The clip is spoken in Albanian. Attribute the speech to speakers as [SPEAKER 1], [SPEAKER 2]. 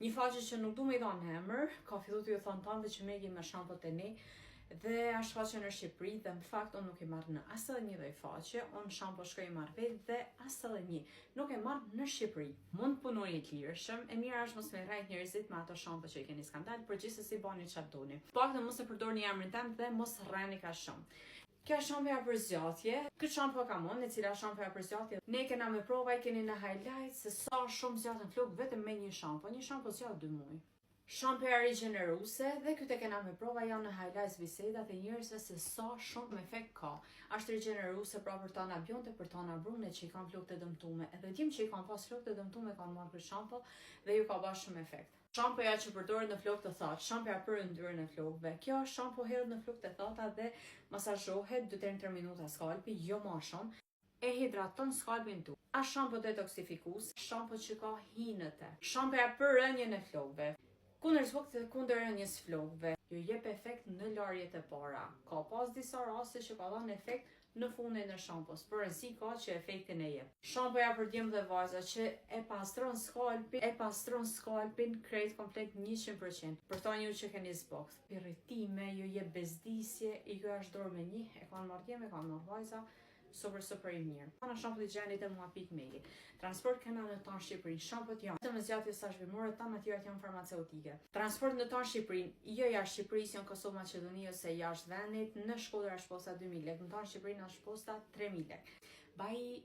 [SPEAKER 1] Një faqe që nuk du me i dhanë emër, ka fillu të ju thonë tanë dhe që me gjim me shampot e ne, dhe është faqe në Shqipëri dhe në fakt unë nuk e marrë në asë dhe një dhe faqe, unë shampo shkoj i marrë vetë dhe asë dhe një nuk e marrë në Shqipëri. Mund punoni të lirëshëm, e mira është mos me rajt njerëzit me ato shampo që i keni skandal, për gjithsesi bani çfarë doni. Pak dhe mos e përdorni emrin tem dhe mos rreni ka shumë. Kjo është shampoja për zgjatje. Këtë shampo kam unë, e cila shampoja për zgjatje. Ne kena me prova, i keni në highlight se sa shumë zgjatën flok vetëm me një shampo. Një shampo zgjat 2 muaj. Shampoja rigjeneruese dhe këtë e kena me prova janë në highlights bisedat e njerëzve se sa shumë efekt ka. Është rigjeneruese pra për tana bjonte, për tana brune që i kanë flokët e dëmtume. Edhe tim që i kanë pas flokët e dëmtume kanë marrë këtë shampo dhe ju ka bërë shumë efekt. Shampoja që përdoret në flokët e thatë, shampoja për yndyrën e flokëve. Kjo shampo hedhet në flokët e thata dhe masazhohet 2-3 minuta skalpi, jo më shumë. E hidraton skalpin tu. Është shampo detoksifikues, shampo që ka hinëte. Shampoja për rënjen e flokëve. Kundër rënjes flokëve, ju jep efekt në larjet e para. Ka pas disa raste që ka dhënë efekt në fundin e shampos, por rëndësi ka që efektin e jep. Shampoja për djemë dhe vajza që e pastron skalpin krejt komplet 100%. Për ta një që keni zboks, irritime, ju jep bezdisje, i kjo është dorë me një, e kanë marrë djemë, e kanë marrë vajza, super i mirë. Ana shampo higjienit e mua.me. Transport kena në tonë Shqipërinë. Shampot janë të më zgjatje sa zhvimore, ta më tjera janë farmaceutike. Transport në tonë Shqipërinë, jo jashtë Shqipërisë, janë Kosovë, Maqedoni ose jashtë vendit, në Shkodër është posta 2000 lekë, në tonë Shqipërinë është posta 3000 lekë. Bye.